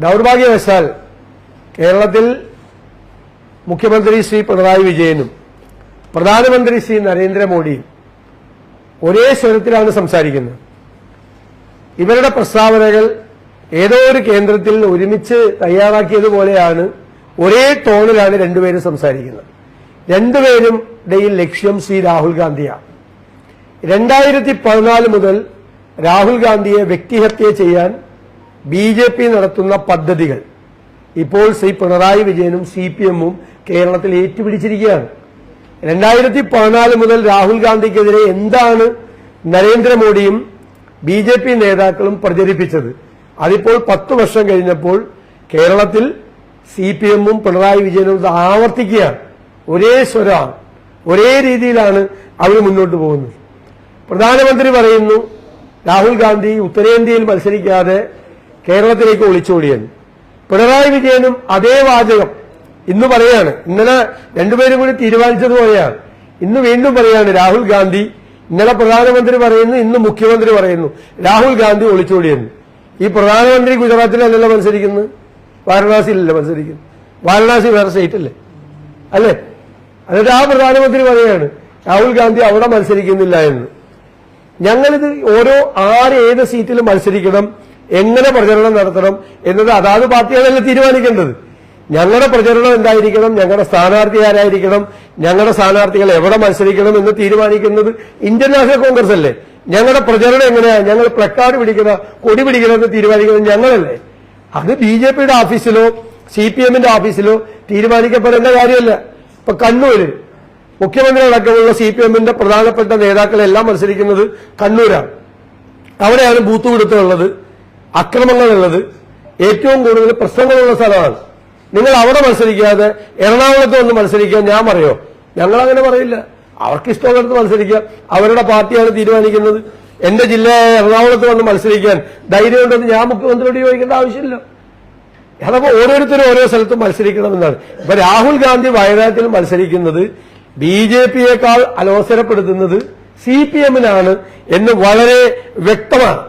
ദൗർഭാഗ്യവശാൽ കേരളത്തിൽ മുഖ്യമന്ത്രി ശ്രീ പിണറായി വിജയനും പ്രധാനമന്ത്രി ശ്രീ നരേന്ദ്രമോദിയും ഒരേ സ്വരത്തിലാണ് സംസാരിക്കുന്നത്. ഇവരുടെ പ്രസ്താവനകൾ ഏതോ ഒരു കേന്ദ്രത്തിൽ ഒരുമിച്ച് തയ്യാറാക്കിയതുപോലെയാണ്, ഒരേ ടോണിലാണ് രണ്ടുപേരും സംസാരിക്കുന്നത്. രണ്ടുപേരുടെയും ലക്ഷ്യം ശ്രീ രാഹുൽ ഗാന്ധിയാണ്. 2014 മുതൽ രാഹുൽ ഗാന്ധിയെ വ്യക്തിഹത്യ ചെയ്യാൻ BJP നടത്തുന്ന പദ്ധതികൾ ഇപ്പോൾ ശ്രീ പിണറായി വിജയനും CPM-ഉം കേരളത്തിൽ ഏറ്റുപിടിച്ചിരിക്കുകയാണ്. 2014 മുതൽ രാഹുൽ ഗാന്ധിക്കെതിരെ എന്താണ് നരേന്ദ്രമോദിയും BJP നേതാക്കളും പ്രചരിപ്പിച്ചത്, അതിപ്പോൾ 10 വർഷം കഴിഞ്ഞപ്പോൾ കേരളത്തിൽ CPM-ഉം പിണറായി വിജയനും ആവർത്തിക്കുകയാണ്. ഒരേ സ്വരമാണ്, ഒരേ രീതിയിലാണ് അവർ മുന്നോട്ട് പോകുന്നത്. പ്രധാനമന്ത്രി പറയുന്നു രാഹുൽ ഗാന്ധി ഉത്തരേന്ത്യയിൽ മത്സരിക്കാതെ കേരളത്തിലേക്ക് ഒളിച്ചോടിയെന്ന്. പിണറായി വിജയനും അതേ വാചകം ഇന്ന് പറയാണ്. ഇന്നലെ രണ്ടുപേരും കൂടി തീരുമാനിച്ചതുപോലെയാണ്. ഇന്ന് വീണ്ടും പറയാണ് രാഹുൽ ഗാന്ധി. ഇന്നലെ പ്രധാനമന്ത്രി പറയുന്നു, ഇന്ന് മുഖ്യമന്ത്രി പറയുന്നു രാഹുൽ ഗാന്ധി ഒളിച്ചോടിയെന്ന്. ഈ പ്രധാനമന്ത്രി ഗുജറാത്തിലല്ലല്ലോ മത്സരിക്കുന്നത്, വാരണാസിയിലല്ലേ മത്സരിക്കുന്നത്. വാരണാസി വേറെ സ്റ്റേറ്റ് അല്ലേ, അല്ലേ? എന്നിട്ട് ആ പ്രധാനമന്ത്രി പറയാണ് രാഹുൽ ഗാന്ധി അവിടെ മത്സരിക്കുന്നില്ല എന്ന്. ഞങ്ങളിത് ഏത് സീറ്റിൽ മത്സരിക്കണം, എങ്ങനെ പ്രചരണം നടത്തണം എന്നത് അതാത് പാർട്ടികളല്ലേ തീരുമാനിക്കേണ്ടത്. ഞങ്ങളുടെ പ്രചരണം എന്തായിരിക്കണം, ഞങ്ങളുടെ സ്ഥാനാർത്ഥി ആരായിരിക്കണം, ഞങ്ങളുടെ സ്ഥാനാർത്ഥികൾ എവിടെ മത്സരിക്കണം എന്ന് തീരുമാനിക്കുന്നത് ഇന്ത്യൻ നാഷണൽ കോൺഗ്രസ് അല്ലേ. ഞങ്ങളുടെ പ്രചരണം എങ്ങനെയാ, ഞങ്ങൾ പ്ലക്കാർഡ് പിടിക്കണ കൊടി പിടിക്കണമെന്ന് തീരുമാനിക്കുന്നത് ഞങ്ങളല്ലേ. അത് BJP-യുടെ ഓഫീസിലോ CPM-ന്റെ ഓഫീസിലോ തീരുമാനിക്കപ്പെടേണ്ട കാര്യമല്ല. ഇപ്പൊ കണ്ണൂര് മുഖ്യമന്ത്രി അടക്കമുള്ള CPM-ന്റെ പ്രധാനപ്പെട്ട നേതാക്കളെല്ലാം മത്സരിക്കുന്നത് കണ്ണൂരാണ്. അവിടെയാണ് ബൂത്ത് പിടുത്തമുള്ളത്, അക്രമങ്ങളുള്ളത്, ഏറ്റവും കൂടുതൽ പ്രശ്നങ്ങളുള്ള സ്ഥലമാണ്. നിങ്ങൾ അവിടെ മത്സരിക്കാതെ എറണാകുളത്ത് വന്ന് മത്സരിക്കാൻ ഞാൻ പറയോ? ഞങ്ങൾ അങ്ങനെ പറയില്ല. അവർക്ക് ഇഷ്ടമുള്ളിടത്ത് മത്സരിക്കാം, അവരുടെ പാർട്ടിയാണ് തീരുമാനിക്കുന്നത്. എന്റെ ജില്ലയായ എറണാകുളത്ത് വന്ന് മത്സരിക്കാൻ ധൈര്യമുണ്ടെന്ന് ഞാൻ മുഖ്യമന്ത്രിയോട് ചോദിക്കേണ്ട ആവശ്യമില്ല. അതപ്പോ ഓരോരുത്തരും ഓരോ സ്ഥലത്തും മത്സരിക്കണമെന്നാണ്. ഇപ്പൊ രാഹുൽ ഗാന്ധി വയനാട്ടിൽ മത്സരിക്കുന്നത് BJP-യേക്കാൾ അലോസരപ്പെടുത്തുന്നത് CPM-നാണ് എന്ന് വളരെ വ്യക്തമാണ്.